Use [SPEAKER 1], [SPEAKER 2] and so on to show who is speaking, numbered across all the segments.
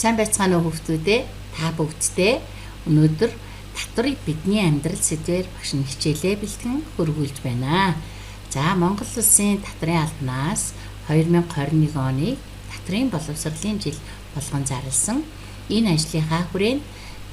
[SPEAKER 1] Сайн байцгаана уу хүүхдүүдээ? Та бүгдтэй өнөөдөр татварыг бидний амьдрал сэдвээр багш нь хичээлээ бэлтгэн хөрвүүлж байна. За Монгол улсын татварын албанаас 2021 оны татварын боловсролын жил болгон зарласан энэ ажлынхаа хүрээнд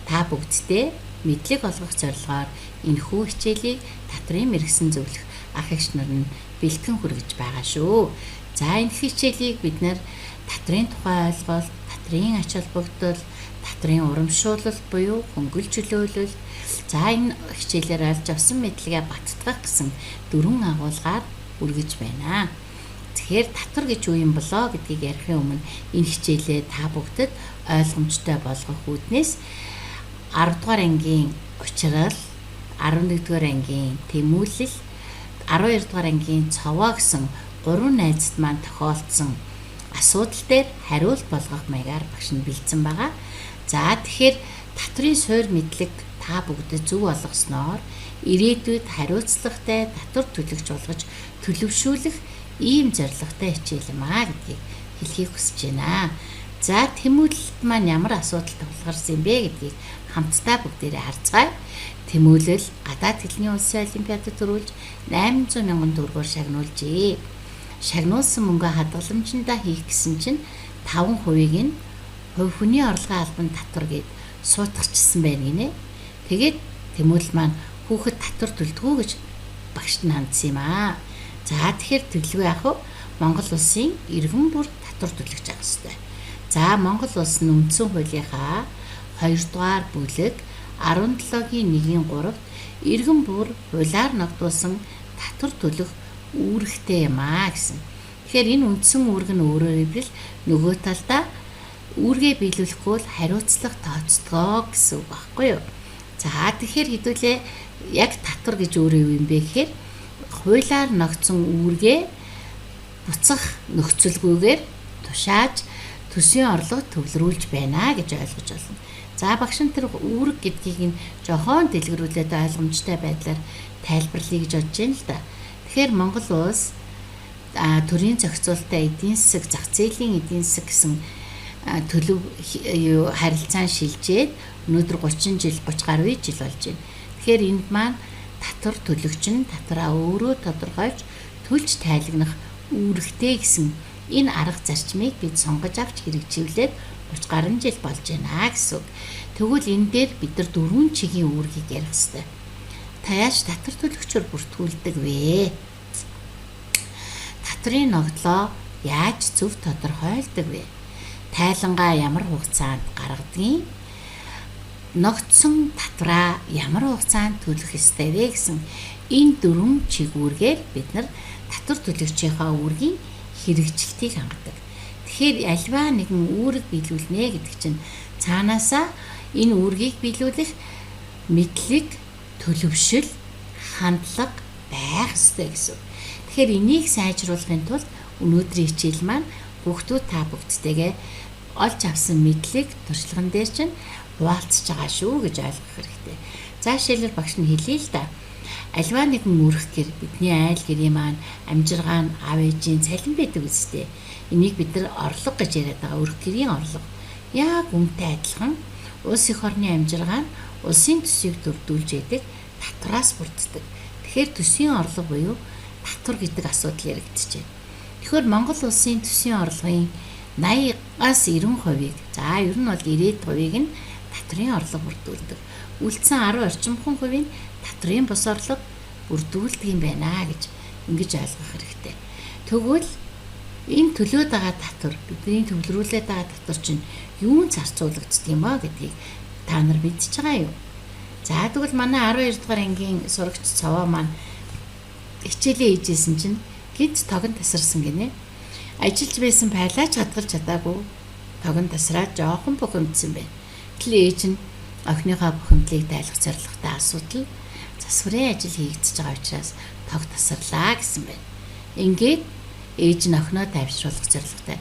[SPEAKER 1] та бүгдтэй мэдлэг олгох зорилгоор энэхүү хичээлийг татварын мэргэсэн зөвлөх ах эгч нар нь бэлтгэн хүргэж байгаа шүү. За энэ хичээлийг бид нэр татварын тухай ойлголт, татрын ач холбогдол, татрын урамшуулал буюу хөнгөл чөлөөлөл. За энэ хичээлээр олж авсан мэдлэгээ баттгах гэсэн 4 агуулгаар үргэж байна. Тэгэхээр татвар гэж юу юм болоо гэдгийг ярихын өмнө энэ хичээлээ та бүгдэд ойлгомжтой болгох үүднээс 10 дугаар ангийн учрал, 11 дугаар ангийн тэмүүлэл, 12 дугаар ангийн цовоо гэсэн 3 найзад маань тохиолдсон асуудал дээр хариулт болгох маягаар багш нь бэлдсэн байгаа. За тэгэхээр татварын суурь мэдлэг та бүгдэд зөв олгосноор ирээдүйд хариуцлагатай татвар төлөгч болгож төлөвшүүлэх ийм зорилготой хичээл юм аа гэдгийг хэлхийг хүсэж байна. За тэмүүлэлт маань ямар асуудал тулгарсан юм бэ гэдгийг хамтдаа бүгдээрээ харцгаая. Тэмүүлэл гадаад хэлний улсын олимпиадад төрүүлж 800 мянган төгрөгөөр шагнуулжээ. Шагнуулсан мөнгө хадгаламжиндаа хийх гэсэн чинь 5%-ийг нь хувь хүний орлогын албан татвар гээд суутгачихсан байна гинэ. Тэгээд тэмүүлэл маань хүүхэд татвар төлдгөө гэж багшд нь хандсан юм аа. За тэгэхээр төлөвөө яах вэ? Монгол улсын иргэн бүр татвар төлөгч авах ёстой. За Монгол улсын үндсэн хуулийнхаа 2 дугаар бүлэг 17-1-3-т иргэн бүр хуулиар ногдуулсан татвар төлөх үүрэгтэй юм аа гэсэн. Тэгэхээр энэ үндсэн үүрэг нь өөрөөр хэлбэл нөгөө талдаа үүргээ биелүүлэхгүй бол хариуцлага тооцдгоо гэсэн үг байхгүй юу? За тэгэхээр хэдүүлээ яг татвар гэж өөрөө юу юм бэ гэхээр хуулиар ногдсон үүргээ буцах нөхцөлгүйгээр тушааж төсвийн орлого төвлөрүүлж байна гэж ойлгож байна. За багш нь тэр үүрэг гэдгийг нь жохон дэлгэрүүлээд ойлгомжтой байдлаар тайлбарлая гэж бодож байна л да. Тэгэхээр Монгол улс төрийн зохицуулалттай эдийн засаг, зах зээлийн эдийн засаг гэсэн төлөв харилцаан шилжээд өнөөдөр 30 жил, 30 гаруй жил болж байна. Тэгэхээр энд маань татвар төлөгч нь татвараа өөрөө тодорхойлж төлж тайлагнах үүрэгтэй гэсэн энэ арга зарчмыг бид сонгож авч хэрэгжүүлээд 30 гаруй жил болж байна гэсэн үг. Тэгвэл энэ дээр бид нар 4 чигийн үүргийг ярих хэрэгтэй. Та яаж татвар төлөгчөөр бүртгүүлдэг вэ? Татварын ногдлоо яаж зөв тодорхойлдог вэ? Тайлангаа ямар хугацаанд гаргадгийг, ногдсон татвараа ямар хугацаанд төлөх ёстой вэ гэсэн энэ 4 чигүүргээр бид нар татвар төлөгчийнхаа үүргийн хэрэгжилтийг хангадаг. Тэгэхээр альва нэгэн үүрэг биелүүлнэ гэдэг чинь цаанаасаа энэ үүргийг биелүүлэх мэдлэг, төлөвшил, хандлага байх ёстой гэсэн. Тэгэхээр энийг сайжруулахын тулд өнөөдрийн хичээл маань хүүхдүүд та бүгдтэйгээ олж авсан мэдлэг, туршлаган дээр чинь хуваалцж байгаа шүү гэж ойлгох хэрэгтэй. За шилэр багш нь хэлээ л да. Альва нэгэн үүрэг гэр бидний айл гэрийн маань амжиргаан, аав ээжийн цалин байдаг үстэй. Энийг бид нар орлого гэж яриад байгаа. Үүрэг гэрийн орлого. Яг үнэтэй адилхан улс их орны амжиргаан улсын төсвийг дөрвдүүлж яадаг татвараас бүрддэг. Тэгэхээр төсвийн орлого буюу татвар гэдэг асуудал яригдчихэ. Тэгэхээр Монгол улсын төсвийн орлогын 80-аас 90%-ийг за ер нь бол 90%-ийг нь татварын орлого бүрдүүлдэг. Үлдсэн 10 орчимхон хувийг татварын бус орлого бүрдүүлдэг юм байна гэж ингэж ойлгох хэрэгтэй. Тэгвэл энэ төлөөд байгаа татвар, бидний төвлөрүүлээд байгаа татвар чинь юунд зарцуулагддаг юм аа гэдгийг та нар мэдчихэж байгаа юу? За тэгвэл манай 12 дугаар ангийн сурагч цаваа маань хичээлээ хийжсэн чинь гинт тогон тасарсан гинэ. Ажиллаж байсан байлаач хадгалж чадаагүй тогон тасраад жоохон бухимдсан байна. Тэгэл ээж нь охиныхоо бухимдлыг тайлах зорилготой асуудал засварын ажил хийгдэж байгаа учраас тог тасарлаа гэсэн байна. Ингээд ээж нь охиноо тайвшруулах зорилготой.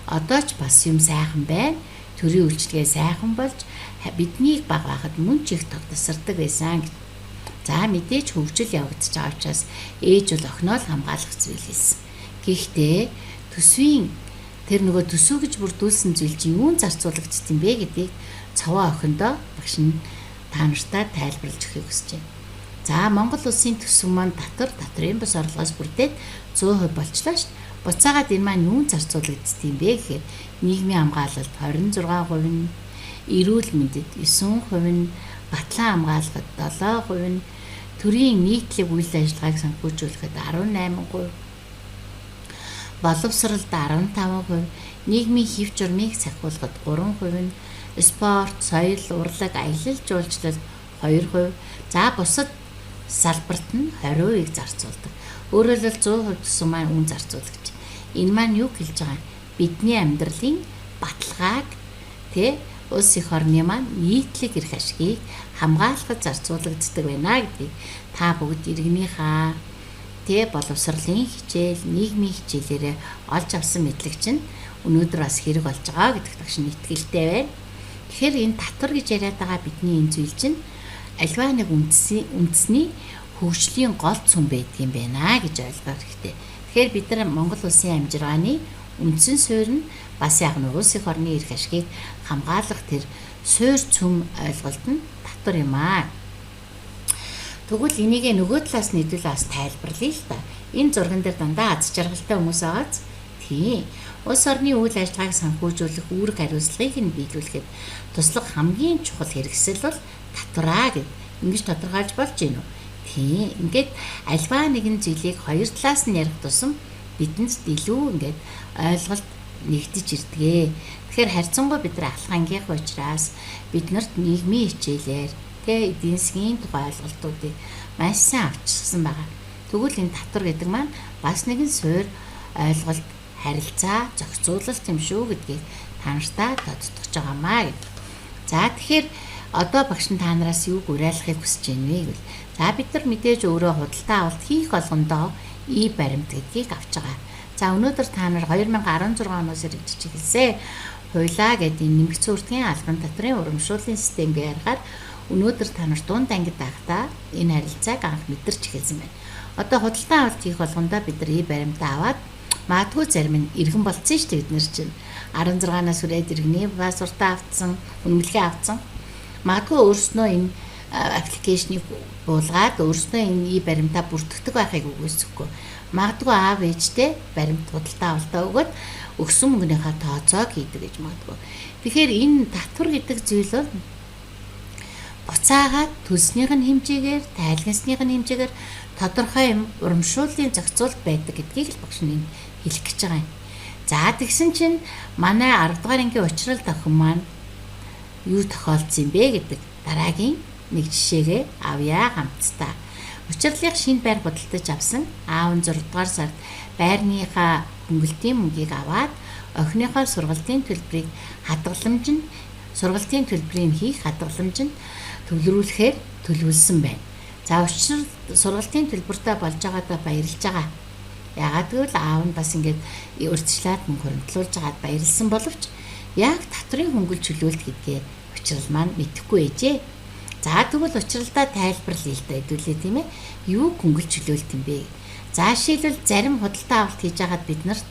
[SPEAKER 1] Одоо ч бас юм сайхан байна. Төрийн үйлчлэгээ сайхан болж биднийг баг байхад мөн ч их тог тасардаг байсан. За мэдээж хөгжил явагдаж байгаа учраас ээж бол охиноо л хамгаалах зүйл хийсэн. Гэхдээ төсвийн тэр нөгөө төсөө гэж бүрдүүлсэн зүйл чинь юун зарцуулагдсан юм бэ гэдгийг цаваа охиндоо багш нь та нартай тайлбарлаж өгөхийг хүсэж байна. За Монгол улсын төсөв маань татрын бус орлогоос бүрдээд 100% болчлаа шүү дээ. Буцаагаад энэ маань юун зарцуулагдсан юм бэ гэхээр нийгмийн хамгаалалт 26%, нь эрүүл мэндэд 9%, нь батлан хамгаалалт 7%, нь төрийн нийтлэг үйл ажиллагааг санхүүжүүлэхэд 18%, боловсролд 15%, нийгмийн хэв журмыг сахиулахад 3%, нь спорт, соёл, урлаг, аялал жуулчлал 2%, за бусад салбарт нь 20%-ийг зарцуулдаг. Өөрөөр хэлбэл 100% төсөв маань үн зарцуулагч. Энэ маань юу хэлж байгаа юм? Бидний амьдралын баталгааг улс их орны маань нийтлэг эрх ашгийг хамгаалахад зарцуулагддаг байна гэдгийг та бүгд иргэнийхээ боловсролын хичээл, нийгмийн хичээлээрээ олж авсан мэдлэг чинь өнөөдөр бас хэрэг болж байгаа гэдэгт багш нь итгэлтэй байна. Тэгэхээр энэ татвар гэж яриад байгаа бидний энэ зүйл чинь альва нэг үндэсний хөгжлийн гол цөм байдаг юм байна гэж ойлгох хэрэгтэй. Тэгэхээр бид нар Монгол улсын амжиргааны үндсэн суурь нь бас яг нэг улс их орны эрх ашгийг хамгаалах тэр суурь цөм ойлголт нь татвар юм аа. Тэгвэл энийг нөгөө талаас нийлүүлээ бас тайлбарлая л та. Энэ зурган дээр дандаа аз жаргалтай хүмүүс байгааз. Тийм. Улс орны үйл ажиллагааг санхүүжүүлэх үүрэг хариуцлагыг нь биелүүлэхэд туслах хамгийн чухал хэрэгсэл бол татвараа гэд ингэж тодорхойлж болж байна уу? Тийм. Ингээд альва нэгэн зүйлийг хоёр талаас нь ярих тусам бидэнд илүү ингээд ойлголт нэгдэж ирдэг. Тэгэхээр харьцангуй бид нар ахлах ангийнх учраас биднэрт нийгмийн хичээлээр эдийн засгийн тухай ойлголтуудыг маш сайн авчирсан байгаа. Тэгвэл энэ татвар гэдэг маань бас нэгэн суурь ойлголт, харилцаа, зохицуулалт юм шүү гэдгийг та нартай тодтогч байгаамаа гэдэг. За тэгэхээр одоо багш нь та нараас юуг уриалахыг хүсэж байна вэ гэвэл за бид нар мэдээж өөрөө худалдаа авалт хийх болгондоо баримт гэдгийг авч байгаа. За өнөөдөр та нар 2016 оноос ирж чиглэсэ хуйлаа гэдэг нэмэгдсэн үрдгийн албан татрын урамшууллын системээр гаргаад өнөөдөр та нар дунд ангид байхдаа энэ харилцааг анх мэдэрч эхэлсэн байна. Одоо худалдаа авалт хийх болгондоо бид нар баримтаа аваад магадгүй зарим нь иргэн болцсон шүү дээ бид нар чинь 16-наас хүрээд иргэний паспортаа авцсан, үнэмлэхээ авцсан. Магадгүй өөрснөө энэ аппликейшнийг буулгаад өөрснөө энэ баримтаа бүртгэдэг байхыг үгүйсэхгүй. Магадгүй аав ээжтэй баримт худалдаа авалтаа өгөөд өгсөн мөнгөнийхөө тооцоог хийдэг гэж магадгүй. Тэгэхээр энэ татвар гэдэг зүйл бол буцаагаад төлснийх нь хэмжээгээр, тайлгнасных нь хэмжээгээр тодорхой юм урамшууллын зохицуулт байдаг гэдгийг л багш нь хэлэх гэж байгаа юм. За тэгсэн чинь манай 10 дугаар ангийн учрал охин маань юу тохиолдсон юм бэ гэдэг дараагийн нэг жишээгээ авъя хамтдаа. Учрлын шинэ байр худалдаж авсан аав нь 6 дугаар сард байрныхаа хөнгөлтийн мөнгийг аваад охиныхоо сургалтын төлбөрийг хийх хадгаламжинд төвлөрүүлэхээр төлөвлөсөн байна. За учир сургалтын төлбөртэй болж байгаадаа баярлж байгаа. Яагаад гэвэл аав нь бас ингээд урьдчилаад мөнгө хөрөнгөлүүлж байгаад баярлсан боловч яг татрын хөнгөлж чөлөөлт гэдгээ учрал маань мэдэхгүй ээжээ. За тэгвэл учралдаа тайлбарлая л да хэдүүлээ тийм ээ. Юу хөнгөлж чөлөөлт юм бэ? За жишээлбэл зарим худалдаа авалт хийж байгаад бид нарт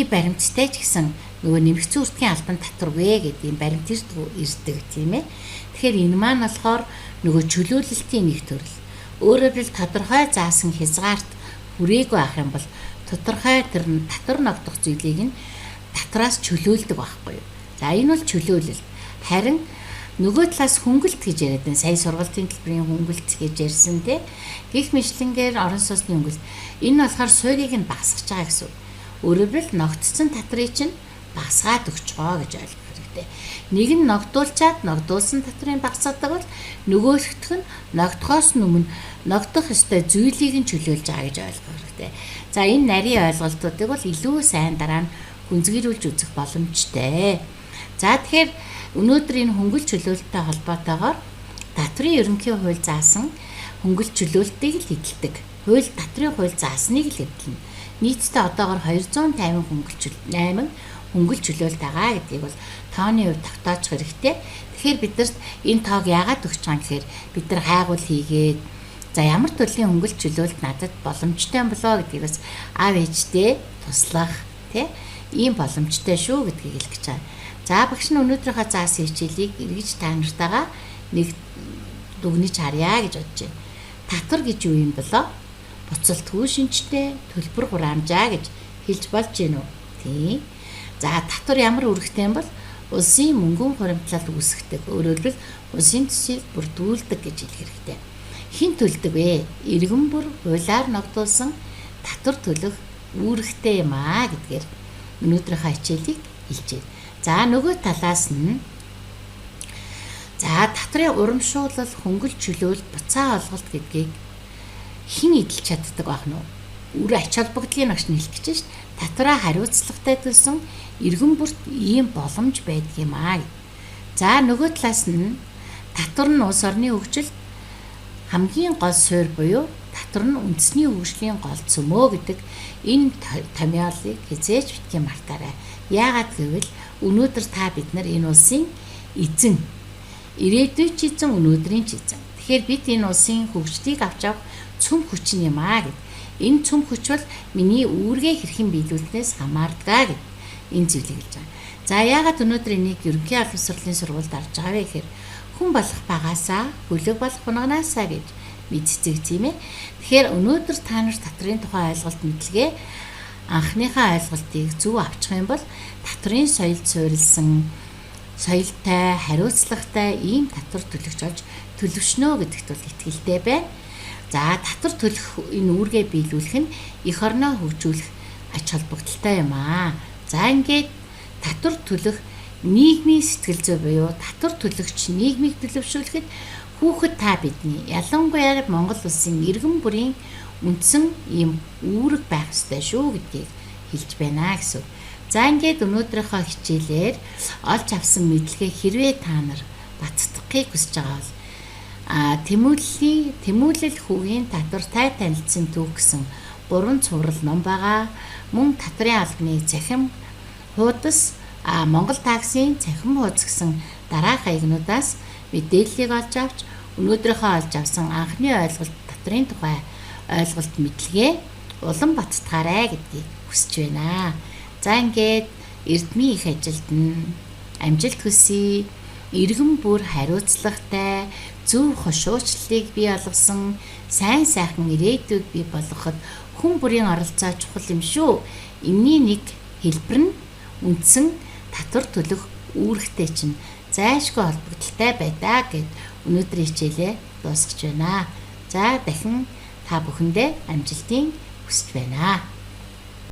[SPEAKER 1] баримттай ч гэсэн нөгөө нэмэгдсэн үрдгийн албан татваргүй гэдэг юм баримт ирдэг тийм ээ. Тэгэхээр энэ маань болохоор нөгөө чөлөөлөлтийн нэг төрөл. Өөрөөр хэлбэл тодорхой заасан хязгаарт хүрээгүй байх юм бол тодорхой тэр татвар ногдох зүйлийг нь татвараас чөлөөлдөг байхгүй юу. За энэ бол чөлөөлөл. Харин нөгөө талаас хөнгөлт гэж яриад байна. Сая сургалтын төлбөрийн хөнгөлт гэж ярьсан тийм. Гэх мэтлэнгээр орон сууцны хөнгөлт. Энэ болохоор суурийг нь багасгаж байгаа гэсэн үг. Өөрөөр хэлбэл ногдсон татрыг чинь багасгаад өгч байгаа гэж ойлгох хэрэгтэй. Нэг нь ногдуулсан татрын багасгадаг бол нөгөөлөгдөх нь ногдохоос өмнө ногдох ёстой зүйлийг нь чөлөөлж байгаа гэж ойлгох хэрэгтэй. За энэ нарийн ойлголтуудыг бол илүү сайн дараа нь гүнзгийрүүлж үзэх боломжтой. За тэгэхээр өнөөдөр энэ хөнгөлт чөлөөлттэй холбоотойгоор татрын ерөнхий хууль заасан хөнгөлт чөлөөлтийг л хэдэлдэг. Татрын хууль заасныг л хэдэлнэ. Нийтдээ одоогоор 250 хөнгөлт чөлөөлт байгаа гэдгийг бол тооны хувьд тогтоочих хэрэгтэй. Тэгэхээр бидэрт энэ тоог яагаад өгч байгаа юм гэхээр бид нар хайгуул хийгээд За ямар төрлийн хөнгөлт чөлөөлт надад боломжтой юм болоо гэдгийг бас аав ээжтэй туслах ийм боломжтой шүү гэдгийг хэлэх гэж байгаа. За багш нь өнөөдрийнхөө заасан хичээлийг эргэж та нартайгаа нэг дүгнэж харъя гэж бодож байна. Татвар гэж юу юм болоо? Буцалтгүй шинжтэй төлбөр хураамжаа гэж хэлж болж гин үү? Тийм. За татвар ямар үүрэгтэй юм бол улсын мөнгөн хуримтлал үүсгэдэг. Өөрөөр хэлбэл улсын төсвийг бүрдүүлдэг гэж хэлэх хэрэгтэй. Хэн төлдөг вэ? Иргэн бүр хуулиар ногдуулсан татвар төлөх үүрэгтэй юм аа гэдгээр өнөөдрийнхөө хичээлийг хэлж байна. За нөгөө талаас нь татварын урамшуулал, хөнгөлт чөлөөлөлт, буцаа олголт гэдгийг хэн эдэлж чаддаг байх нь вэ? Үр ач холбогдлын багш нь хэлэх гэж байна шүү дээ. Татвараа хариуцлагатай төлсөн иргэн бүрт ийм боломж байдаг юм аа. За нөгөө талаас нь татвар нь улс орны хөгжилд хамгийн гол суурь буюу татвар нь үндэсний хөгжлийн гол цөмөө гэдэг энэ томьёолыг хязгаарч битгий мартаарай. Яагаад гэвэл өнөөдөр та бид нар энэ улсын эзэн, ирээдүйн ч эзэн, өнөөдрийн ч эзэн. Тэгэхээр бид энэ улсын хөгжлийг авч авах цөм хүч юм аа гэд. Энэ цөм хүч бол миний үүргээ хэрхэн биелүүлснээс хамаардаг гэд энэ зүйлийг хэлж байгаа. За яагаад өнөөдөр энийг ерөнхий албан ёсролын сургуульд арж байгаа вэ гэхээр хүн болох багаасаа хөлөг болох хунаганаасаа гэж мэдцэг тийм ээ. Тэгэхээр өнөөдөр та нар татварын тухай ойлголт мэдлэгээ анхныхаа ойлголтыг зөв авчих юм бол татварын соёлд суурилсан соёлтой, хариуцлагатай ийм татвар төлөгч болж төлөвшнө гэдэгт бол итгэлтэй байна. За татвар төлөх энэ үүргээ биелүүлэх нь эх орноо хөгжүүлэх ач холбогдолтой юм аа. За ингээд татвар төлөх нийгмийн сэтгэл зүй буюу татвар төлөгч нийгмийг төлөвшүүлэхэд хүүхэд та бидний ялангуяа Монгол улсын иргэн бүрийн үндсэн ийм үүрэг байх ёстой шүү гэдгийг хэлж байна гэсэн. За ингээд өнөөдрийнхөө хичээлээр олж авсан мэдлэгээ хэрвээ та нар баттгахыг хүсэж байгаа бол Тэмүүлэл хүүгийн татвар тай танилцсан түүх гэсэн 3 цуврал ном байгаа. Мөн татварын албаны цахим хуудас, Монгол таксийн цахим хуудас гэсэн дараах хаягнуудаас мэдээллийг олж авч өнөөдрийнхөө олж авсан анхны ойлголт татварын тухай ойлголт мэдлэгээ улам баттгаарай гэдгийг хүсэж байна. За ингээд эрдмийн их ажилд нь амжилт хүсье. Иргэн бүр хариуцлагатай зөв хошуучлалыг бий болгосон сайн сайхан ирээдүйг бий болгоход хүн бүрийн оролцоо чухал юм шүү. Энэний нэг хэлбэр нь үндсэн татвар төлөх үүрэгтэй чинь зайлшгүй холбогдолтой байдаг гэд өнөөдрийн хичээлээ дуусгаж байна. За дахин та бүхэндээ амжилтын хүсэж байна.